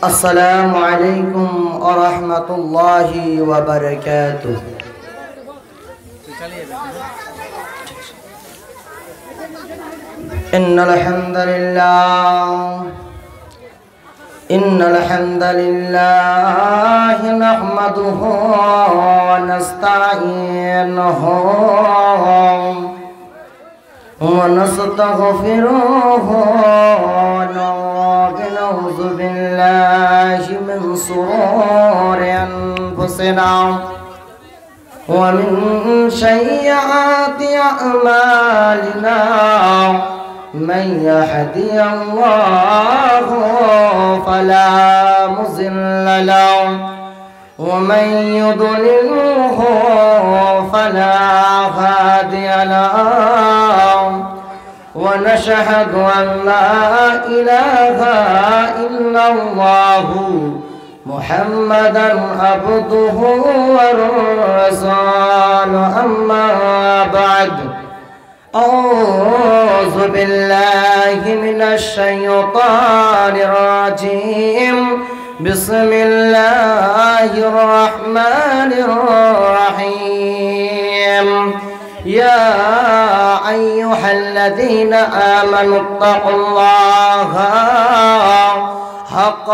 अस्सलामु अलैकुम व रहमतुल्लाहि व बरकातुहू। इन्नल हम्दुलिल्लाह नहमदुहु व नस्तईनुहु व नस्तगफिरुहु ونعوذ بالله من شرور أنفسنا ومن سيئات أعمالنا من يهدي الله فلا مضل له ومن يضلله فلا هادي له ونشهد أن لا إله إلا الله محمدا عبده ورسوله أما بعد أعوذ بالله من الشيطان الرجيم بسم الله الرحمن الرحيم يا أيها الذين آمنوا اتقوا الله حق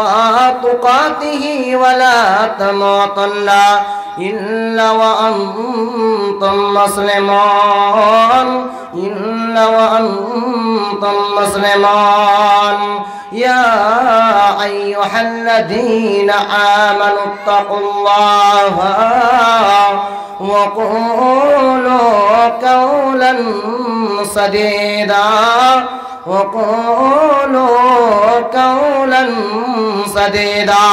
تقاته ولا تموتن إلا وأنتم مسلمون يا أيها الذين آمنوا اتقوا الله وقولوا قولا سديدا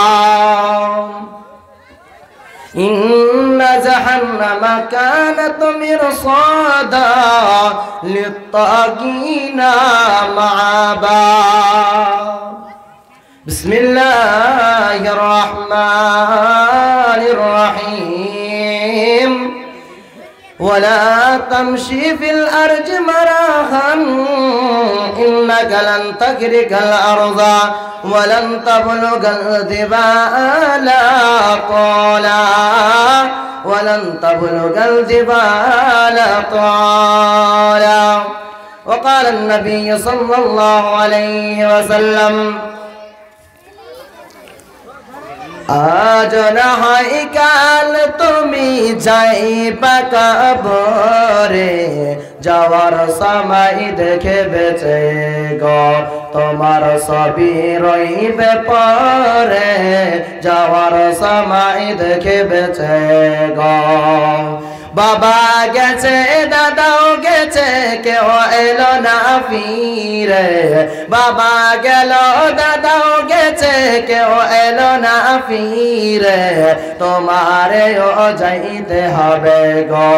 إن جهنم كانت مرصادا للطاغين مآبا بسم الله الرحمن الرحيم ولا تمشي في الأرض مرحا إنك لن تخرق الأرض ولن تبلغ الجبال طولا وقال النبي صلى الله عليه وسلم আজ না হয় কাল তুমি যাইবা কবরে যাওয়ার সময় দেখে বেঁচে গো তোমার সবই রইবে পরে যাওয়ার সময় দেখে বেঁচে গো বাবা গেছে দাদাও গেছে কেউ এলো না ফিরে বাবা গেল দাদাও গেছে কেউ এলো না ফিরে তোমারেও যাইতে হবে গো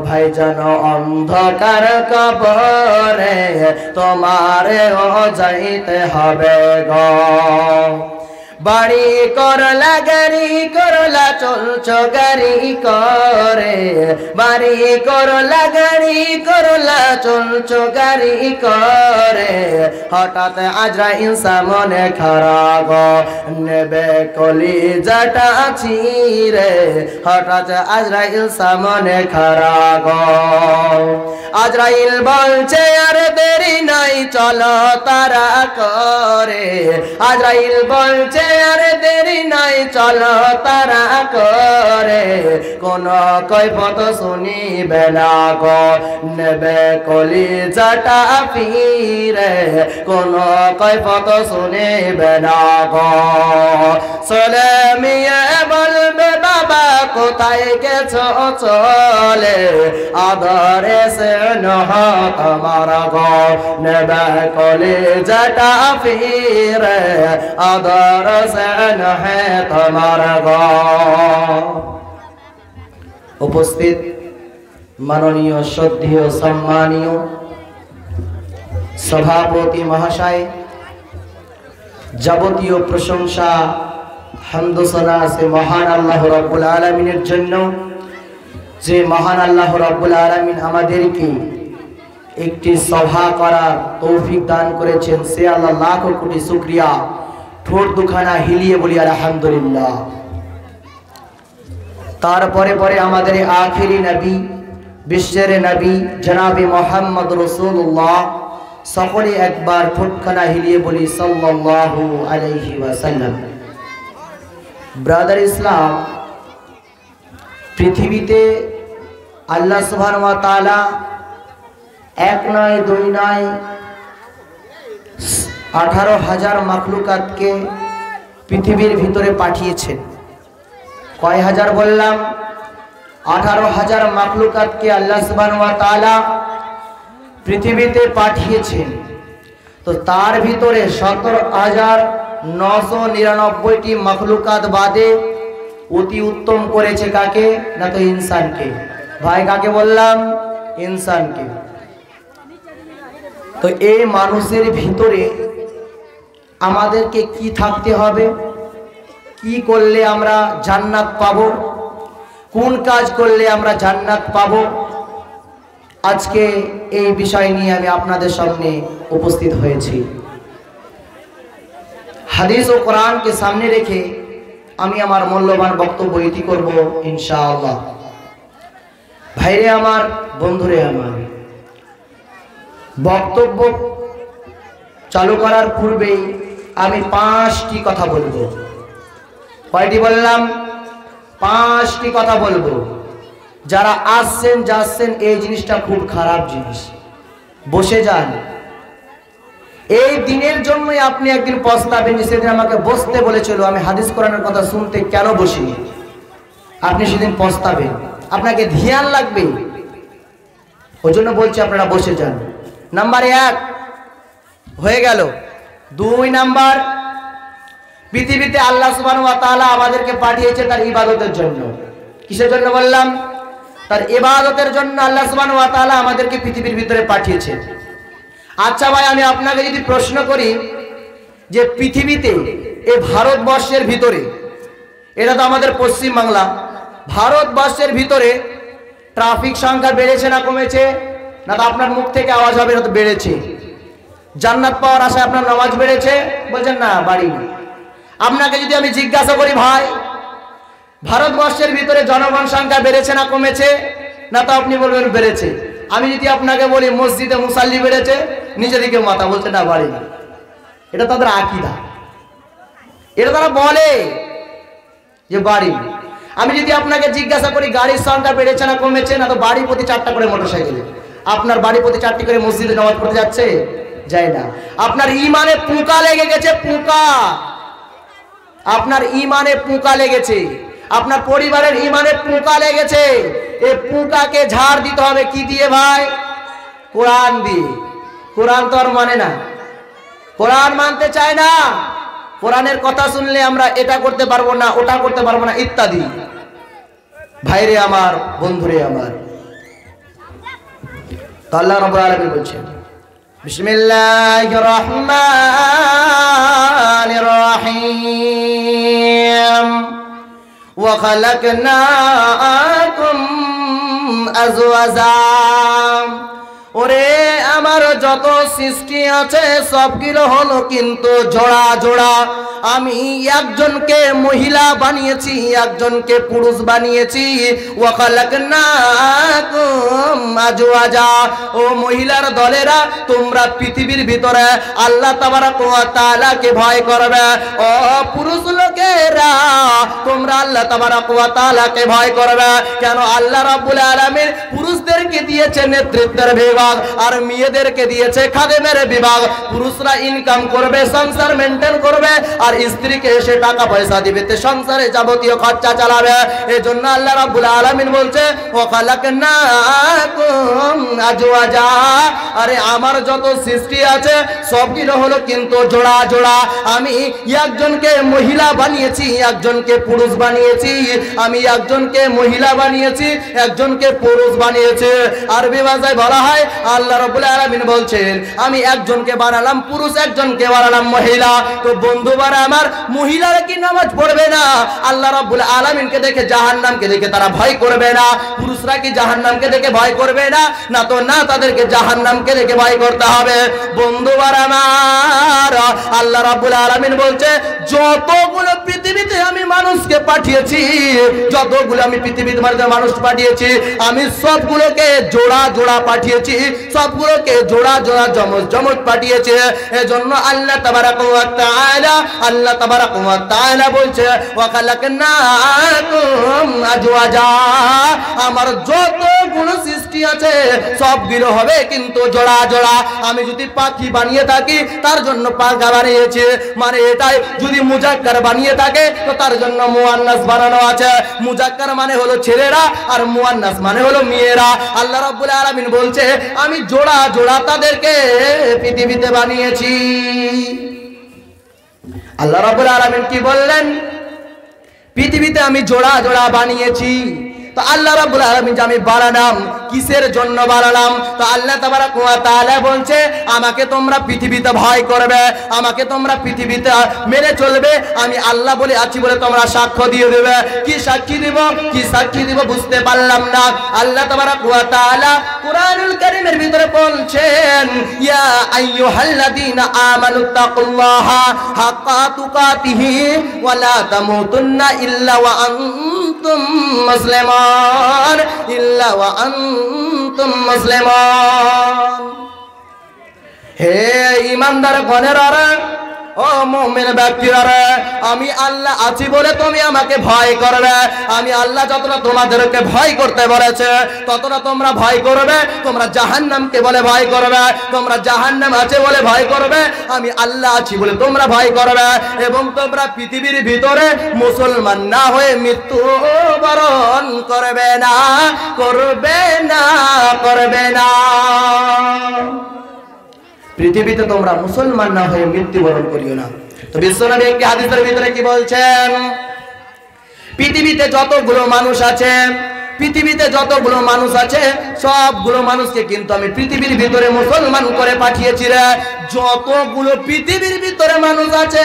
ভাইজান অন্ধকার কবরে তোমারেও যাইতে হবে গো বাড়ি করলা গাড়ি করলা চলছো গাড়ি করে বাড়ি করলা গাড়ি করলা চলছো গাড়ি করে হঠাৎ আজরাইল সামনে খাড়া গো নেবে কলিজাটা ছিঁড়ে হঠাৎ আজরাইল সামনে খাড়া গো আজরাইল বলছে আর দেরি নাই চলো তারা করে আজরাইল বলছে আর দেরি নাই চলো তারা করে কোন কৈফত শুনিবে না গো নেবে কলিজাটা ফিরে কোন কৈফত শুনিবে না গো চলে মিয়ে বলবে বাবা কোথায় গেছো চলে আদরে সে নহ তোমার গো নেবে কলিজাটা ফিরে আদর সে নহে তোমার গো উপস্থিত মাননীয় শ্রদ্ধেয় সম্মানীয় সভাপতি মহাশয় যাবতীয় প্রশংসা হামদোসানা সে মহান আল্লাহ রাব্বুল আলামিনের জন্য যে মহান আল্লাহ রাব্বুল আলামিন আমাদেরকে একটি সভা করার তৌফিক দান করেছেন, সে আল্লাহ লাখ কোটি শুকরিয়া। ঠোঁট দুখানা হিলিয়ে বলি আলহামদুলিল্লাহ। তারপরে পরে আমাদের আখেরি নবী, বিশ্বের নবী জনাবে মোহাম্মদ রাসূলুল্লাহ, সকলে একবার ঠোঁটখানা হিলিয়ে বলি সাল্লাল্লাহু আলাইহি ওয়াসাল্লাম। ব্রাদার ইসলাম, পৃথিবীতে আল্লাহ সুবহানাহু ওয়া তাআলা এক নয় দুই নয় 18,000 মাখলুকাতকে পৃথিবীর ভিতরে পাঠিয়েছেন। কয় হাজার বললাম? 18,000 মাখলুকাতকে আল্লাহ সুবহানাহু ওয়া তাআলা পৃথিবীতে পাঠিয়েছেন। তো তার ভিতরে 17,999টি মাখলুকাত বাদে অতি উত্তম করেছে কাকে? না তো ইনসানকে। ভাই কাকে বললাম? ইনসানকে। তো এই মানুষের ভিতরে আমাদেরকে কি থাকতে হবে? কি করলে আমরা জান্নাত পাব? কোন কাজ করলে আমরা জান্নাত পাব? আজকে এই বিষয় নিয়ে আমি আপনাদের সামনে উপস্থিত হয়েছি। হাদিস ও কোরআনকে সামনে রেখে আমি আমার মূল্যবান বক্তব্য ইতি করব ইনশাআল্লাহ। ভাইরে আমার, বন্ধুরে আমার, বক্তব্য চালু করার পূর্বেই আমি 5টি কথা বলবো। কয়টি বললাম? 5টি কথা বলবো। যারা আসছেন যাচ্ছেন, এই জিনিসটা খুব খারাপ জিনিস। বসে যান। এই দিনের জন্যই আপনি একদিন পস্তাবেন যে সেদিন আমাকে বসতে বলেছিল, আমি হাদিস কোরআনের কথা শুনতে কেন বসিনি। আপনি সেদিন পস্তাবেন, আপনাকে ধ্যান লাগবে। ওই জন্য বলছি আপনারা বসে যান। নাম্বার 1 হয়ে গেল। 2 নাম্বার, পৃথিবীতে আল্লাহ সুবহানাহু ওয়া তাআলা আমাদেরকে পাঠিয়েছে তার ইবাদতের জন্য। কিসের জন্য বললাম? তার ইবাদতের জন্য আল্লাহ সুবহানাহু ওয়া তাআলা আমাদেরকে পৃথিবীর ভিতরে পাঠিয়েছে। আচ্ছা ভাই, আমি আপনাকে যদি প্রশ্ন করি যে পৃথিবীতে, এই ভারতবর্ষের ভিতরে, এটা তো আমাদের পশ্চিম বাংলা, ভারতবর্ষের ভিতরে ট্রাফিক সংখ্যা বেড়েছে না কমেছে? না তো আপনার মুখ থেকে আওয়াজ হবে এটা তো বেড়েছে। জান্নাত পাওয়ার আশায় আপনার নামাজ বেড়েছে? বলছেন না, বাড়িনি। আপনাকে যদি আমি জিজ্ঞাসা করি ভাই, ভারতবর্ষের ভিতরে জনগণ সংখ্যা বেড়েছে না কমেছে? না তো আপনি বলবেন বেড়েছে। আমি যদি আপনাকে বলি মসজিদে মুসাল্লি বেড়েছে, নিজে দিকে মাথা বলছে না, বাড়িনি। এটা তাদের আকীদা, এটা তারা বলে যে বাড়িনি। আমি যদি আপনাকে জিজ্ঞাসা করি গাড়ির সংখ্যা বেড়েছে না কমেছে? না তো বাড়ি প্রতি 4টা করে মোটরসাইকেল। আপনার বাড়ি প্রতি 4টি করে মসজিদে নামাজ পড়তে যাচ্ছে? যায় না। আপনার ইমানে পোকা লেগে গেছে, পোকা। আপনার ইমানে পোকা লেগেছে, আপনার পরিবারের ইমানে পোকা লেগেছে। এই পোকাকে ঝাড় দিতে হবে কি দিয়ে ভাই? কোরআন দিয়ে। কোরআন তো আর মানে না, কোরআন মানতে চায় না। কোরআনের কথা শুনলে আমরা এটা করতে পারবো না, ওটা করতে পারবো না, ইত্যাদি। ভাইরে আমার, বন্ধুরে আমার, তো আল্লাহ রাব্বুল আলামিন বলছেন, বিসমিল্লাহির রহমানির রহিম, ওয়া খালাকনাকুম আজওয়াজা। ওরে আমার যত সৃষ্টি আছে সবগুলো হলো কিন্তু জোড়া জোড়া। আমি একজনকে মহিলা বানিয়েছি, একজনকে পুরুষ বানিয়েছি। ওয়া খালাকনাকুম আজওয়াজা। ও মহিলার দলেরা, তোমরা পৃথিবীর ভিতরে আল্লাহ তাবারাক ওয়া তাআলাকে ভয় করবে। ও পুরুষ লোকেরা, তোমরা আল্লাহ তাবারাক ওয়া তাআলাকে ভয় করবে। কেন? আল্লাহ রাব্বুল আলামিন পুরুষদেরকে দিয়েছে নেতৃত্বের বিভাগ, আর মেয়েদেরকে দিয়েছে খাদেমের বিভাগ। পুরুষরা ইনকাম করবে, সংসার মেইনটেইন করবে, আর স্ত্রীকে এসে টাকা পয়সা দিবে, তে সংসারে যাবতীয় খরচা চালাবে। এজন্য আল্লাহ রাব্বুল আলামিন বলছে, ওয়া খালাকনাকুম আজওয়াজা। আরে আমার যত সৃষ্টি আছে সবগুলো হলো কিন্তু জোড়া জোড়া। আমি একজনকে মহিলা বানিয়েছি, একজনকে পুরুষ বানিয়েছি। আমি একজনকে মহিলা বানিয়েছি, একজনকে পুরুষ বানিয়েছি। আরবি ভাষায় বলা হয়, আল্লাহ রাব্বুল আলামিন বলছেন, আমি একজনকে বানালাম পুরুষ, একজনকে বানালাম মহিলা। তো বন্ধু বন্ধুরা আমার, মহিলারা কি নামাজ পড়বে না? আল্লাহ রাব্বুল আলামিনকে দেখে, জাহান্নামকে দেখে তারা ভয় করবে না? পুরুষরা কি জাহান্নামকে দেখে ভয় করবে না? না তো না, তাদেরকে জাহান্নামকে দেখে ভয় করতে হবে। বন্ধুরা আমার, আল্লাহ রাব্বুল আলামিন বলছে, যতগুলো পৃথিবীতে আমি মানুষকে পাঠিয়েছি, যতগুলো আমি পৃথিবীতে মানুষ পাঠিয়েছি, আমি সবগুলোকে জোড়া জোড়া পাঠিয়েছি, সবগুলোকে জোড়া জোড়া জমজ জমজ পাঠিয়েছি। এজন্য আল্লাহ তাবারাকা ওয়া তাআলা, আল্লাহ তাবারাকা ওয়া তাআলা বলছে, ওয়া খালাকনাকুম আজওয়াজা, আমার যতগুলো সৃষ্টি আছে সবগুলো হবে কিন্তু জোড়া জোড়া। আমি যদি পাখি বানিয়ে থাকি তার জন্য পাখা বানিয়েছি, মানে এটাই। যদি মুজাক্কার বানিয়ে থাকে তো তার জন্য মুয়ান্নাস বানানো আছে। মুজাক্কার মানে হলো ছেলেরা আর মুয়ান্নাস মানে হলো মেয়েরা। আল্লাহ রাব্বুল আলামিন বলছে, আমি জোড়া জোড়া তাদেরকে পৃথিবীতে বানিয়েছি। আল্লাহ রাব্বুল আলামিন কি বললেন? পৃথিবীতে আমি জোড়া জোড়া বানিয়েছি। তো আল্লাহ রাব্বুল আলামিন যে আমি বানালাম, কিসের জন্য বানালাম? তো আল্লাহ তাবারাকা ওয়া তাআলা বলছে, আমাকে তোমরা পৃথিবীতে ভয় করবে, আমাকে তোমরা পৃথিবীতে মেনে চলবে, আমি আল্লাহ বলে আছি বলে তোমরা সাক্ষ্য দিয়ে দেবে। কি সাক্ষী দিব, কি সাক্ষী দিব বুঝতে পারলাম না। আল্লাহ তাবারাকা ওয়া তাআলা কুরআনুল কারীমের ভিতরে বলছেন, ইয়া আইয়ুহাল্লাযীনা আমানুত্তাকুল্লাহা হাক্কা তুকাতিহি ওয়া লা তামুতুন্না ইল্লা ওয়া আনতুম মুসলিমুন, ইল্লা ওয়া আনতুম মুসলিমুন। হে ঈমানদার গণেরা, ও মুমিন ব্যক্তিরা, আমি আল্লাহ আছি বলে তুমি আমাকে ভয় করবে। আমি আল্লাহ যতটা তোমাদেরকে ভয় করতে বলেছে ততটা তোমরা ভয় করবে। তোমরা জাহান্নামকে বলে ভয় করবে, তোমরা জাহান্নাম আছে বলে ভয় করবে। আমি আল্লাহ আছি বলে তোমরা ভয় করবে। এবং তোমরা পৃথিবীর ভিতরে মুসলমান না হয়ে মৃত্যু বরণ করবে না, করবে না, করবে না। পৃথিবীতে তোমরা মুসলমান না হয়ে মৃত্যুবরণ করিও না। তো বিশ্বনবী একটি হাদিসের ভিতরে কি বলছেন? পৃথিবীতে যতগুলো মানুষ আছে, পৃথিবীতে যতগুলো মানুষ আছে সবগুলো মানুষকে কিন্তু আমি পৃথিবীর ভিতরে মুসলমান করে পাঠিয়েছি রে। যতগুলো পৃথিবীর ভিতরে মানুষ আছে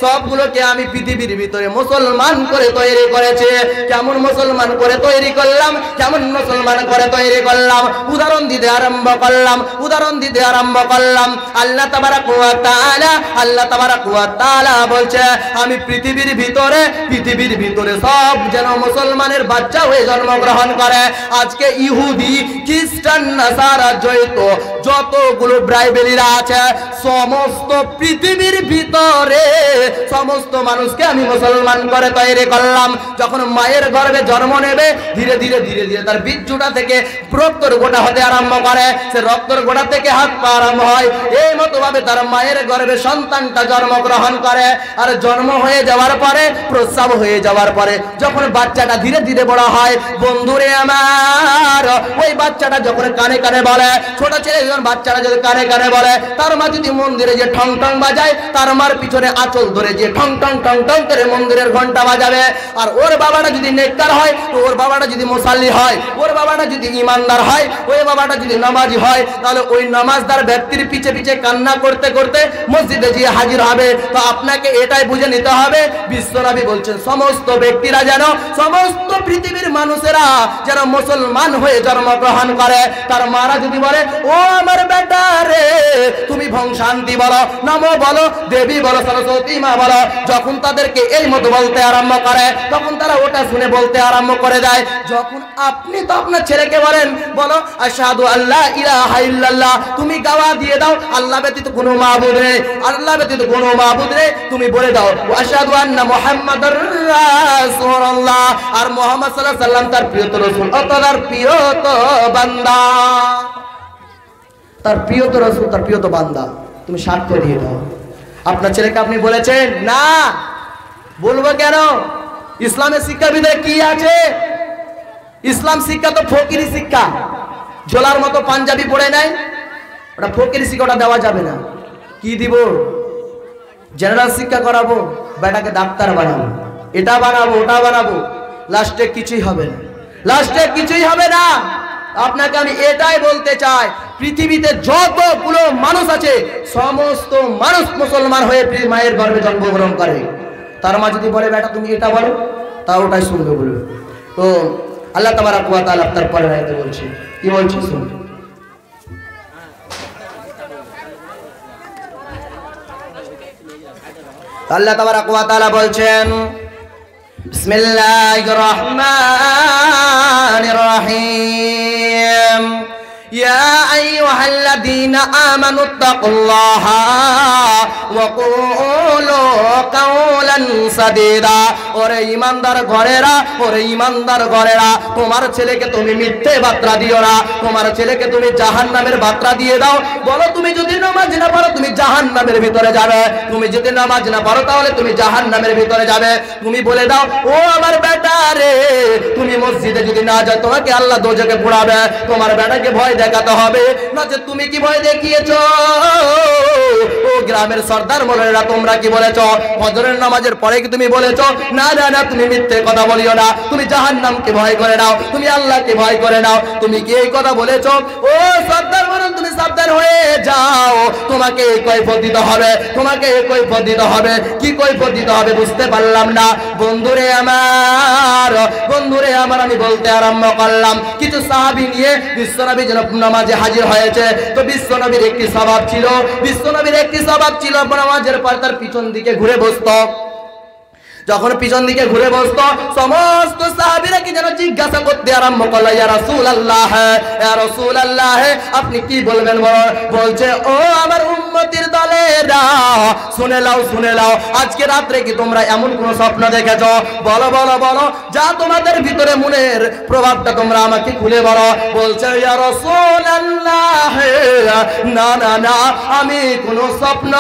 সবগুলোকে আমি পৃথিবীর ভিতরে মুসলমান করে তৈরি করেছি। কেমন মুসলমান করে তৈরি করলাম, কেমন মুসলমান করে তৈরি করলাম? উদাহরণ দিতে আরম্ভ করলাম, উদাহরণ দিতে আরম্ভ করলাম। আল্লাহ তাবারাকা ওয়া তাআলা, আল্লাহ তাবারাকা ওয়া তাআলা বলছে, আমি পৃথিবীর ভিতরে সব যেন মুসলমানের বাচ্চা হয়ে জন্মগ্রহণ করে। আজকে ইহুদি, খ্রিস্টান, নাসারা, জৈত যতগুলো বাইবেলিরা আছে সমস্ত পৃথিবীর ভিতরে সমস্ত মানুষকে আমি মুসলমান করে তৈরি করলাম। যখন মায়ের গর্ভে জন্ম নেবে ধীরে ধীরে ধীরে ধীরে তার বীর্যটা থেকে রক্তর গোটা হতে আরম্ভ করে, সে রক্তর গোটা থেকে হাত পা আরম্ভ হয়। এই মতো ভাবে তার মায়ের গর্ভে সন্তানটা জন্মগ্রহণ করে। আর জন্ম হয়ে যাওয়ার পরে, প্রসব হয়ে যাওয়ার পরে যখন বাচ্চাটা ধীরে ধীরে বড় হয়, বন্ধুরে আমার, ওই বাচ্চাটা যখন কানে কানে বলে, ছোট ছেলে যখন বাচ্চাটা যদি কানে কানে বলে, তার মা যদি মন্দিরে যে ঠং ঠং বাজায়, তার মার পিছনে আঁচল ধরে যে ঠং ঠং ঠং ঠং করে মন্দিরের ঘন্টা বাজাবে। আর ওর বাবাটা যদি নেককার হয়, তো ওর বাবাটা যদি মুসাল্লি হয়, ওর বাবাটা যদি ইমানদার হয়, ওই বাবাটা যদি নামাজি হয়, তাহলে ওই নামাজদার ব্যক্তির পিছে পিছে কান্না করতে করতে মসজিদে গিয়ে হাজির হবে। তো আপনাকে এটাই বুঝে নিতে হবে, বিশ্বনবী বলছেন সমস্ত ব্যক্তিরা যেন, সমস্ত পৃথিবীর মানুষেরা যেন মুসলমান হয়ে জন্মগ্রহণ করে। তার মারা যদি বলে, ও আমার বেটা রে, তুমি ভং শান্তি বলো, নমো বলো, দেবী বলো, সরস্বতী মা বলো, যখন তাদেরকে এই মতো বলতে আরম্ভ করে তখন তারা ওটা শুনে বলতে আরম্ভ করে দেয়। যখন আপনি তো আপনার ছেলেকে বলেন, বলো আশহাদু আল্লা ইলাহা ইল্লাল্লাহ, তুমি গাওয়া দিয়ে দাও আল্লাহ ব্যতীত কোনো মাবুদ নেই, আল্লাহ ব্যতীত কোনো মাবুদ নেই, তুমি বলে দাও আশহাদু আন্না মুহাম্মাদুর রাসূলুল্লাহ, আর মুহাম্মদ সাল্লাল্লাহু আলাইহি সাল্লাম তার প্রিয়তর রাসূল, তার প্রিয়ত বান্দা, তার প্রিয়তর রাসূল, তার প্রিয়ত বান্দা, তুমি সাক্ষ্য দিয়ে দাও। আপনার ছেলেকে আপনি বলেছেন না, বলবো কেন? ইসলামের শিক্ষার ভিতরে কি আছে? ইসলাম শিক্ষা তো ফকিরি শিক্ষা। ঝোলার মতো পাঞ্জাবি পড়ে নাই, ওটা ফকিরি শিক্ষা, ওটা দেওয়া যাবে না। কি দিব? জেনারেল শিক্ষা করাবো, বেটাকে ডাক্তার বানাবো, এটা বানাবো, ওটা বানাবো, লাস্টে কিছুই হবে না, লাস্টে কিছুই হবে না। আপনাকে আমি এটাই বলতে চাই, পৃথিবীতে যতগুলো মানুষ আছে সমস্ত মানুষ মুসলমান হয়ে মায়ের গর্ভে জন্মগ্রহণ করে। তার মা যদি বলে বেটা তুমি এটা বলো, তা ওটাই শুনবে বলবে। তো আল্লাহ তাবারাক ওয়া তাআলা তার পরের আয়াতে বলছে, কি বলছে শুনুন। আল্লাহ তাবারাক ওয়া তাআলা বলছেন, বিসমিল্লাহির রহমানির রহিম, ইয়া আইয়ুহাল্লাযীনা আমানুত্তাকুল্লাহা ওয়া কুলু কাওলান সাদীদা। ওরে ঈমানদার ঘরেরা, ওরে ঈমানদার ঘরেরা, তোমার ছেলেকে তুমি মিথ্যে বার্তা দিও না, তোমার ছেলেকে তুমি জাহান্নামের বার্তা দিয়ে দাও। বলো তুমি যদি নামাজ না পড়ো তুমি জাহান্নামের ভিতরে যাবে, তুমি যদি নামাজ না পড়ো তাহলে তুমি জাহান্নামের ভিতরে যাবে। তুমি বলে দাও ও আমার বেটা রে, তুমি মসজিদে যদি না যাও তোমাকে আল্লাহ দোজখে পোড়াবে, তোমার বেটাকে ভয় দেখাতে হবে। না যে তুমি কি ভয় দেখিয়েছো? ও গ্রামের সর্দার মোল্লারা তোমরা কি বলেছো? ফজরের নামাজের পরে কি তুমি বলেছো না না না তুমি মিথ্যে কথা বলিও না, তুমি জাহান্নামকে ভয় করে নাও, তুমি আল্লাহকে ভয় করে নাও? তুমি কি এই কথা বলেছো? ও সর্দার মোল্লা তুমি সাবধান হয়ে যাও, তোমাকে এই কৈফিয়ত দিতে হবে, তোমাকে এই কৈফিয়ত দিতে হবে। কি কৈফিয়ত দিতে হবে বুঝতে পারলাম না। বন্ধুরে আমার, বন্ধুরে আমার, আমি বলতে আরম্ভ করলাম, কিছু সাহাবী নিয়ে বিশ্বনবী যেন নামাজে হাজির হয়েছে। তো বিশ্বনবীর একটি স্বভাব ছিল, বিশ্বনবীর একটি স্বভাব ছিল নামাজের পর তার পিছন দিকে ঘুরে বসতো। যখন পিছন দিকে ঘুরে বসতো সমস্ত সাহাবীরা কি যেন জিজ্ঞাসা করতে আরম্ভ করলো, ইয়া রাসূলুল্লাহ, ইয়া রাসূলুল্লাহ, আপনি কি বলবেন? বলছে ও আমার উম্মতির দলেরা, শুনে নাও শুনে নাও, আজকে রাত্রে কি তোমরা এমন কোন স্বপ্ন দেখেছো? বলো বলো বলো, যা তোমাদের ভিতরে মনের প্রভাবটা তোমরা আমাকে খুলে বলো। বলছে ইয়া রাসূলুল্লাহ, না না না আমি কোন স্বপ্ন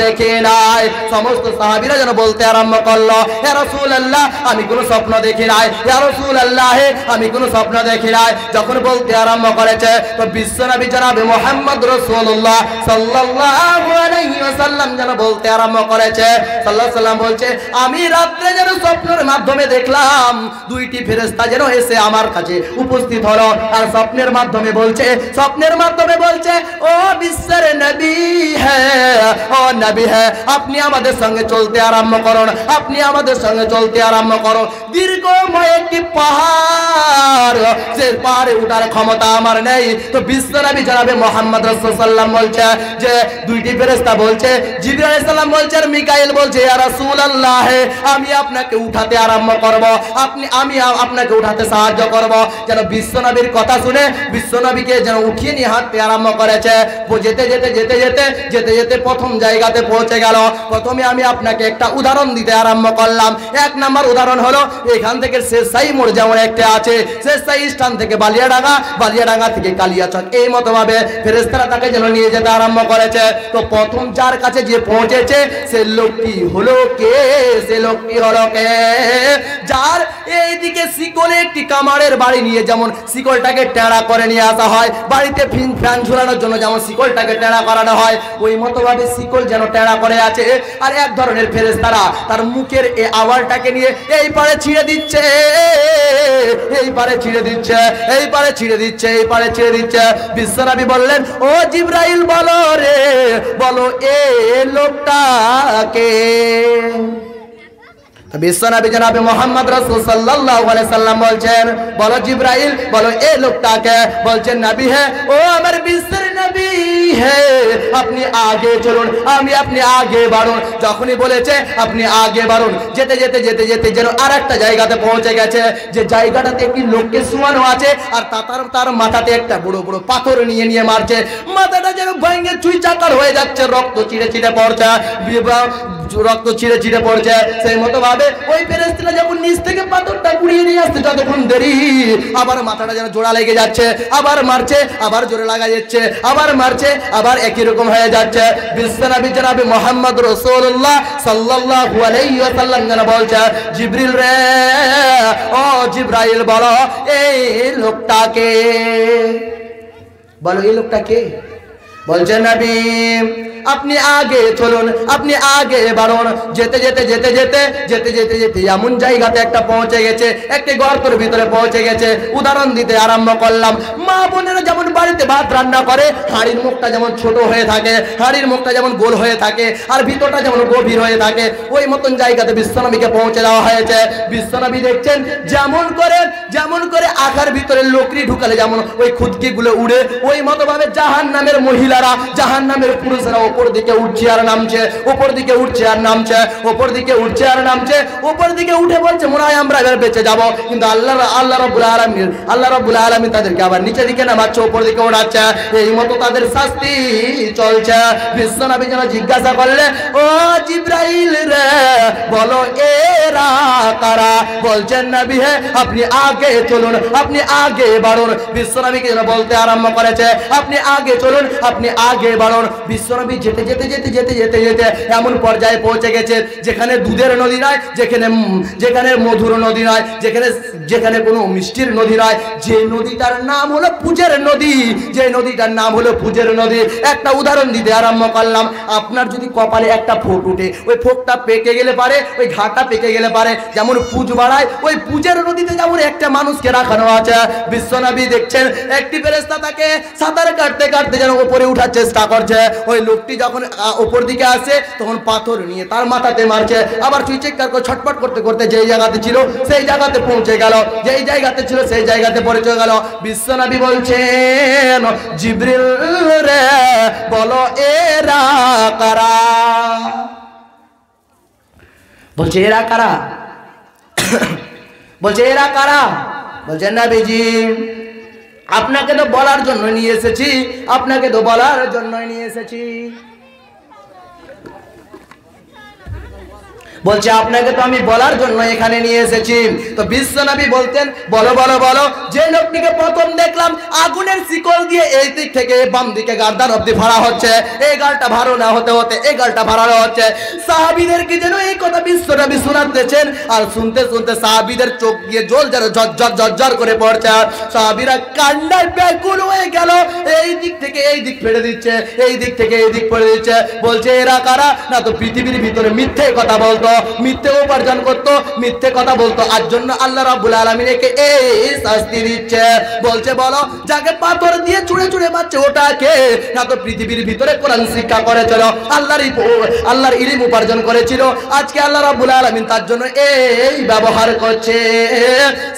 দেখি নাই। সমস্ত সাহাবীরা যেন বলতে আরম্ভ করলো, ইয়া রাসূলুল্লাহ আমি কোন স্বপ্ন দেখি নাই, ইয়া রাসূলুল্লাহ আমি কোন স্বপ্ন দেখি নাই। যখন বলতে আরম্ভ করেছে তো বিশ্বনবী জনাবে মুহাম্মদ রাসূলুল্লাহ সাল্লাল্লাহু আলাইহি ওয়াসাল্লাম যেন বলতে আরম্ভ করেছে, সাল্লাল্লাহু আলাইহি ওয়াসাল্লাম বলছে আমি রাতে যেন স্বপ্নের মাধ্যমে দেখলাম দুইটি ফেরেশতা যেন এসে আমার কাছে উপস্থিত হলো। আর স্বপ্নের মাধ্যমে বলছে, স্বপ্নের মাধ্যমে বলছে ও বিশ্বের নবী হ্যাঁ, ও নবী হ্যাঁ, আপনি আমাদের সঙ্গে চলতে আরম্ভ করুন, আপনি আমাদের সঙ্গে চলতে আরম্ভ করো। দীর্ঘময় একটি পাহাড়, যে পাহাড়ে উঠার ক্ষমতা আমার নেই। তো বিশ্বনবী জনাবে মুহাম্মদ রাসূলুল্লাহ সাল্লাল্লাহু আলাইহি ওয়াসাল্লাম বলছে যে দুইটি ফেরেশতা বলছে, জিবরাইল আলাইহিস সালাম বলছে আর মিকাইল বলছে ইয়া রাসূলুল্লাহ আমি আপনাকে উঠাতে আরম্ভ করব, আমি আপনাকে উঠাতে সাহায্য করব। যেন বিশ্বনবীর কথা শুনে বিশ্বনবীকে যেন উঠিয়ে নিয়ে হাঁটতে আরম্ভ করেছে। যেতে যেতে যেতে যেতে যেতে যেতে প্রথম জায়গাতে পৌঁছে গেল। প্রথমে আমি আপনাকে একটা উদাহরণ দিতে আরম্ভ করলাম। এক নাম্বার উদাহরণ হলো এখান থেকে শেরশাহী মোড় যেমন একটা আছে, শেরশাহী স্থান থেকে বালিয়াডাঙ্গা, বালিয়াডাঙ্গা থেকে কালিয়াচক, এই মতো ভাবে ফেরেশতারা তাকে যেন নিয়ে যেতে আরম্ভ করেছে। তো প্রথম যার কাছে যে পৌঁছেছে সে লোকটি হলো কে? সে লোকটি হলো কে? যার এইদিকে শিকলে একটি কামারের বাড়ি নিয়ে যেমন শিকলটাকে টেড়া করে নিয়ে আসা হয়, বাড়িতে ফ্যান ঝুলানোর জন্য যেমন শিকলটাকে টেড়া করানো হয়, ওই মতো ভাবে শিকল যেন টেড়া করে আছে। আর এক ধরনের ফেরেশতারা তার মুখের এই আওয়াজটাকে নিয়ে এই পারে ছিঁড়ে দিচ্ছে, এই পারে ছিঁড়ে দিচ্ছে, এই পারে ছিঁড়ে দিচ্ছে, এই পারে ছিঁড়ে দিচ্ছে। বিশ্বনবী বললেন ও জিবরাইল বলো রে, বলো এ লোকটাকে। বিশ্বনবী জনাবে মুহাম্মদ রাসূল সাল্লাল্লাহু আলাইহি সাল্লাম বলছেন বলো জিবরাইল বলো এ লোকটাকে। বলছেন নবী হ্যাঁ, ও আমার বিশ্বের নবী হ্যাঁ, আপনি আগে চলুন, আপনি আগে বাড়ুন। যখনই বলেছে আপনি আগে বাড়ুন, যেতে যেতে যেতে যেতে যেন আর একটা জায়গাতে পৌঁছে গেছে, যে জায়গাটাতে একটি লোককে শোয়ানো আছে আর তার মাথাতে একটা বড় বড় পাথর নিয়ে নিয়ে মারছে। মাথাটা যেন ভেঙে চুই চাকার হয়ে যাচ্ছে, রক্ত ছিঁড়ে ছিঁড়ে পড়ছে, রক্ত ছিঁড়ে ছিঁড়ে পড়ছে। সেই মতো ভাবে ওই ফেরেশতারা যখন নিচ থেকে পাথরটা কুড়িয়ে নিয়ে আসছে যতক্ষণ দেরি, আবার মাথাটা যেন জোড়া লেগে যাচ্ছে, আবার মারছে, আবার জোরে লাগা যাচ্ছে, আবার মারছে, আবার একই রকম হয়ে যাচ্ছে। বিশ্বনবী জনাবে মুহাম্মদ রাসূলুল্লাহ সাল্লাল্লাহু আলাইহি ওয়াসাল্লাম যেন বলছে জিবরিল রে, ও জিবরাইল বলো এই লোকটাকে, বলো এই লোকটাকে। বলছে নবী আপনি আগে চলুন, আপনি আগে বাড়ুন। যেতে যেতে যেতে যেতে যেতে যেতে যেতে এমন জায়গাতে একটা পৌঁছে গেছে, একটি গর্তের ভিতরে পৌঁছে গেছে। উদাহরণ দিতে আরম্ভ করলাম, মা বোনেরা যেমন বাড়িতে ভাত রান্না করে, হাঁড়ির মুখটা যেমন ছোট হয়ে থাকে, হাঁড়ির মুখটা যেমন গোল হয়ে থাকে, আর ভিতরটা যেমন গভীর হয়ে থাকে, ওই মতন জায়গাতে বিশ্বনবীকে পৌঁছে দেওয়া হয়েছে। বিশ্বনবী দেখছেন যেমন করে আখার ভিতরে লোকরি ঢুকালে যেমন ওই খুদকিগুলো উড়ে, ওই মতো ভাবে জাহান্নামের মহিলারা, জাহান্নামের পুরুষরা ওপর দিকে উঠছে আর নামছে, ওপর দিকে উঠছে আর নামছে, ওপর দিকে উঠছে আর নামছে, ওপর দিকে উঠে বলছে মনে হয় আমরা এবার বেঁচে যাব। কিন্তু আল্লাহ রাব্বুল আলামিন তাদেরকে আবার নিচে দিকে নামাচ্ছে, ওপর দিকে ওঠাচ্ছে। এই মতো তাদের শাস্তি চলছে। বিশ্বনবী যেন জিজ্ঞাসা করলে, ও জিবরাইল রে, বলো এরা কারা? বলছেন নবী হে, আপনি আগে চলুন, আপনি আগে বাড়ুন। বিশ্বনবীকে যেন বলতে আরম্ভ করেছে, আপনি আগে চলুন, আপনি আগে বাড়ুন। বিশ্বনবী যেতে যেতে যেতে যেতে যেতে যেতে এমন পর্যায়ে পৌঁছে গেছে যেখানে দুধের নদী নয়, যেখানে মধুর নদী নয়, যেখানে কোনো মিষ্টির নদী নয়, যে নদীটার নাম হলো পুজের নদী, যে নদীটার নাম হলো পুজের নদী। একটা উদাহরণ দিতে আরম্ভ করলাম, আপনার যদি কপালে একটা ফোঁট উঠে, ওই ফোঁটটা পেকে গেলে পারে, ওই ঘাটা পেকে গেলে পারে, যেমন পুজ বাড়ায়, ওই পুজের নদীতে যেমন একটা মানুষকে রাখানো আছে। বিশ্বনবী দেখছেন একটি ফেরেশতা তাকে সাঁতার কাটতে কাটতে যেন উপরে উঠার চেষ্টা করছে। ওই লোকটি যখন উপর দিকে আসে তখন পাথর নিয়ে তার মাথাতে মারছে, আবার চিৎকার করে ছটফট করতে করতে যেই জায়গাতে ছিল সেই জায়গাতে পৌঁছে গেল, যেই জায়গাতে ছিল সেই জায়গাতে পৌঁছে গেল। বিশ্বনবী বলছেন, জিবরিল রে, বলো এরা কারা? বলছে এরা কারা? বলছে এরা কারা? বলছেন নবীজি আপনাকে তো বলার জন্য নিয়ে এসেছি, আপনাকে তো বলার জন্য নিয়ে এসেছি। বলছে আপনাকে তো আমি বলার জন্য এখানে নিয়ে এসেছি। তো বিশ্বনবী বলতেন, বলো বলো বলো। যে লোকটিকে প্রথম দেখলাম আগুনের শিকল দিয়ে এই দিক থেকে বাম দিকে গার্দান অব্দি ভাড়া হচ্ছে, এই গালটা ভাড়ো না হতে হতে এই গালটা ভাড়ানো হচ্ছে। সাহাবীদেরকে যেন এই কথা বিশ্বনবী শোনাতেছেন, আর শুনতে শুনতে সাহাবীদের চোখ দিয়ে জল যেন ঝরঝর ঝরঝর করে পড়ছে। সাহাবীরা কান্নায় ব্যাকুল হয়ে গেল, এই দিক থেকে এই দিক ফেলে দিচ্ছে, এই দিক থেকে এই দিক ফেলে দিচ্ছে। বলছে এরা কারা? না তো পৃথিবীর ভিতরে মিথ্যে কথা বলতো, মিথ্যে উপার্জন করতো, মিথ্যে কথা বলতো, আর জন্য আল্লাহ রাব্বুল আলামিন একে এই শাস্তি দিচ্ছে। বলছে বলো, যাকে পাথর দিয়ে চুড়ে চুড়ে মারছে ওটাকে? না তো পৃথিবীর ভিতরে কোরআন শিক্ষা করেছিল, আল্লাহর ইলম উপার্জন করেছিল, আজকে আল্লাহ রাব্বুল আলামিন তার জন্য এই ব্যবহার করছে।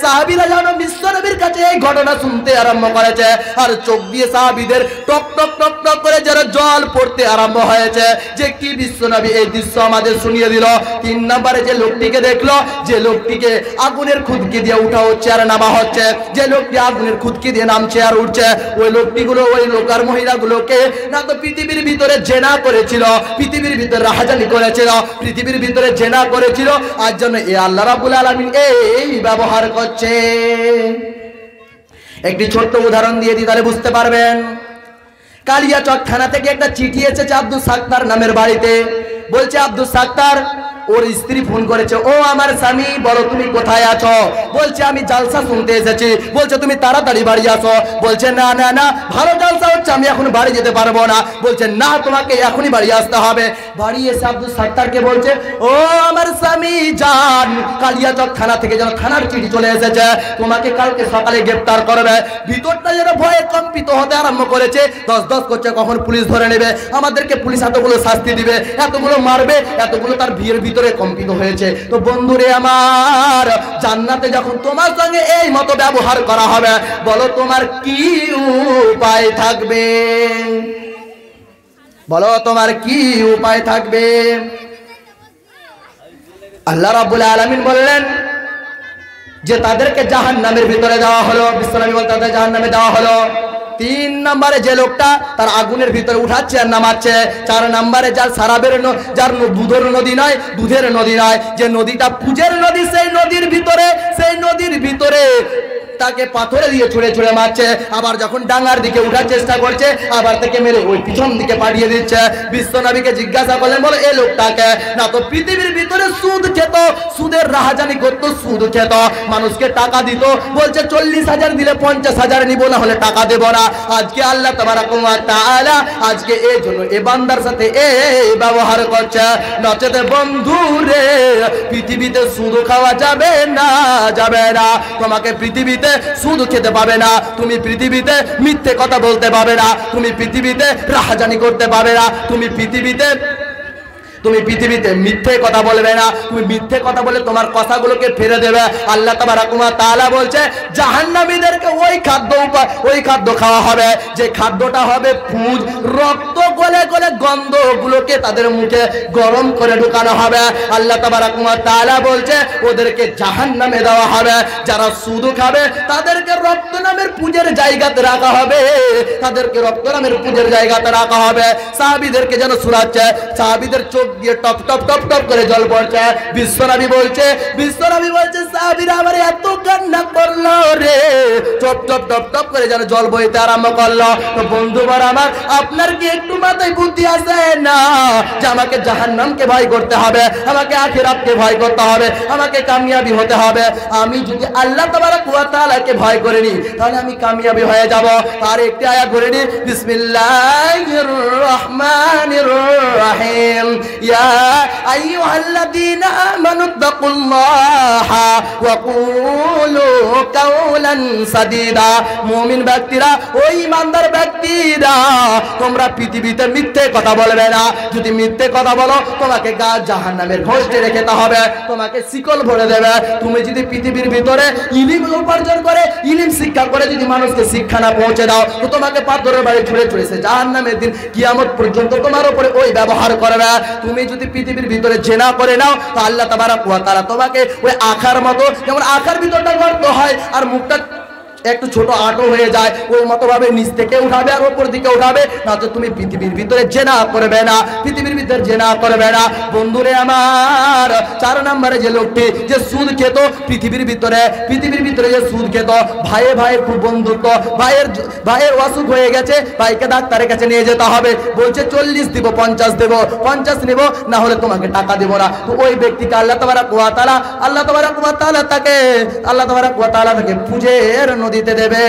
সাহাবীরা যেন বিশ্বনবীর কাছে এই ঘটনা শুনতে আরম্ভ করেছে, আর চোখ দিয়ে সাহাবীদের টক টক টক টক করে যেন জল পড়তে আরম্ভ হয়েছে, যে কি বিশ্বনবী এই দৃশ্য আমাদের শুনিয়ে দিল। 3 নম্বরে যে লোকটিকে দেখলো, যে লোকটিকে আগুনের খুদকি দিয়ে উঠা হচ্ছে আর নামা হচ্ছে, যে লোকটি আগুনের খুদকি দিয়ে নামছে আর উঠছে, ওই লোকটিগুলো, ওই লোকার মহিলাগুলোকে না তো পৃথিবীর ভিতরে জেনা করেছিল, পৃথিবীর ভিতরে রাহাজানি করেছিল, পৃথিবীর ভিতরে জেনা করেছিল, আর জন্য এই আল্লাহ রাব্বুল আলামিন এই ব্যবহার করছে। একটি ছোট্ট উদাহরণ দিয়ে দিই, তাহলে বুঝতে পারবেন। কালিয়াচক থানা থেকে একটা চিঠি এসেছে আব্দুল সাত্তার নামের বাড়িতে। বলছে আব্দুল সাত্তার, ওর স্ত্রী ফোন করেছে, ও আমার স্বামী বলো তুমি কোথায় আছো? বলছে আমি জালসা শুনতে এসেছি। বলছে তুমি তাড়াতাড়ি বাড়ি আসো। বলছে না না না, ভালো জালসা হচ্ছে, আমি এখন বাড়ি যেতে পারবো না। বলছে না, তোমাকে এখনই বাড়ি আসতে হবে। বাড়ি এসে আব্দুল সাত্তারকে বলছে, ও আমার স্বামী যান, কালিয়াচক থানা থেকে যেন থানার চিঠি চলে এসেছে, তোমাকে কালকে সকালে গ্রেফতার করবে। ভিতরটা যেন ভয়ে কম্পিত হতে আরম্ভ করেছে, দশ দশ করছে কখন পুলিশ ধরে নেবে, আমাদেরকে পুলিশ এতগুলো শাস্তি দিবে, এতগুলো মারবে, এতগুলো তার বিয়ের ভিতরে কম্পিত হয়েছে। তো বন্ধুরে আমার, জান্নাতে যখন তোমার সঙ্গে এই মতো ব্যবহার করা হবে, বলো তোমার কি উপায় থাকবে? বলো তোমার কি উপায় থাকবে? আল্লাহ রাব্বুল আলামিন বললেন যে তাদেরকে জাহান্নামের ভিতরে দেওয়া হলো। বিশ্বনবী বলেন তাদের জাহান্নামে দেওয়া হলো। 3 নম্বরে যে লোকটা তার আগুনের ভিতরে উঠাচ্ছে আর নামাচ্ছে। 4 নম্বরে যার সারাবের যার দুধের নদী নয়, দুধের নদী নয়, যে নদীটা পুজের নদী, সেই নদীর ভিতরে তাকে পাথরে দিয়ে ছুঁড়ে ছুঁড়ে মারছে, আবার যখন ডাঙ্গার দিকে উঠার চেষ্টা করছে আবার তাকে মেরে ওই পিছন দিকে পাঠিয়ে দিচ্ছে। বিশ্বনবীকে জিজ্ঞাসা করলেন, বলে এই লোকটাকে না তো পৃথিবীর ভিতরে সুদ খেত, সুদের রাহাজানি করত, সুদ খেত, মানুষকে টাকা দিত, বলছে 40,000 দিলে 50,000 নিব, না হলে টাকা দেব না। আজকে আল্লাহ তাবারাক ওয়া তাআলা আজকে এই জন্য এই বান্দার সাথে এই ব্যবহার করছে। নচেতে বন্ধু রে পৃথিবীতে সুদ খাওয়া যাবে না, যাবে না। তোমাকে পৃথিবীতে সুদ খেতে পাবে না, তুমি পৃথিবীতে মিথ্যে কথা বলতে পাবে না, তুমি পৃথিবীতে রাহাজানি করতে পাবে না, তুমি পৃথিবীতে মিথ্যে কথা বলবে না। তুমি মিথ্যে কথা বলে তোমার কথাগুলোকে ফিরে দেবে। আল্লাহ তাবারাক ওয়া তাআলা বলছে জাহান্নামীদেরকে ওই খাদ্য খাওয়া হবে যে খাদ্যটা হবে পুঁজ, রক্ত গলে গলে গন্ধগুলোকে তাদের মুখে গরম করে ঢুকানো হবে। আল্লাহ তাবারাক ওয়া তাআলা বলছে ওদেরকে জাহান্নামে দেওয়া হবে। যারা সুদ খাবে তাদেরকে রক্ত নামের পুঁজের জায়গাতে রাখা হবে, তাদেরকে রক্ত নামের পুঁজের জায়গাতে রাখা হবে। সাহাবীদেরকে যেন সুরাচ্ছে, সাহাবীদের চোখ দিয়ে টপ টপ টপ টপ করে জল পড়ছে। বিশ্বনবী বলছে সাহাবীরা আমার এত কান্না করলো রে, টপ টপ টপ টপ করে যেন জল বইতে আরম্ভ করলো। তো বন্ধুবার আমার, আপনার কি একটু মাথায় বুদ্ধি আছে না যে আমাকে জাহান্নামকে ভয় করতে হবে, আমাকে আখিরাতকে ভয় করতে হবে, আমাকে কামিয়াবি হতে হবে? আমি যদি আল্লাহ তাবারাক ওয়া তাআলাকে ভয় করে নি তাহলে আমি কামিয়াবি হয়ে যাব। আর একটি আয়াত বলে নি, বিসমিল্লাহির রহমানির রহিম, ইয়া আইয়ুহাল্লাযীনা আমানুত্তাকুল্লাহা ওয়া কুলু কাওলান সাদীদা। মুমিন ব্যক্তিরা, ওই ইমানদার ব্যক্তিরা, তোমরা পৃথিবীতে মিথ্যে কথা বলবে না। যদি মিথ্যে কথা বলো তোমাকে জাহান্নামের ঘোষে রেখে হবে, তোমাকে শিকল ভরে দেবে। তুমি যদি পৃথিবীর ভিতরে ইলম উপার্জন করে, ইলম শিক্ষা করে যদি মানুষকে শিক্ষা না পৌঁছে দাও তো তোমাকে পাথরের বাড়ি ছুঁড়ে ছুঁড়েছে জাহান্নামের দিন কিয়ামত পর্যন্ত তোমার উপরে ওই ব্যবহার করবে। তুমি যদি পৃথিবীর ভিতরে জেনা করে নাও তো আল্লাহ তাবারাক ওয়া তাআলা তোমাকে ওই আখার মতো, যেমন আখার ভিতরটা গর্ত হয় আর মুখটা একটু ছোট আটো হয়ে যায়, ওই মতো ভাবে নিচ থেকে উঠাবে আর উপর দিকে উঠাবে। না তো তুমি পৃথিবীর ভিতরে জেনা করবে না, পৃথিবীর ভিতরে জেনা করবে না। বন্ধুরে আমার, 4 নম্বরে যে লোকটি যে সুদ খেত পৃথিবীর ভিতরে যে সুদ খেত, ভাইয়ে ভাইয়ের খুব বন্ধুত্ব, ভাইয়ের অসুখ হয়ে গেছে, ভাইকে ডাক্তারের কাছে নিয়ে যেতে হবে, বলছে 40 দিব, 50 দেব, 50 নেব, না হলে তোমাকে টাকা দেব না। তো ওই ব্যক্তিকে আল্লাহ তাবারাক ওয়া তাআলা তাকে পুঁজের নদীতে দেবে।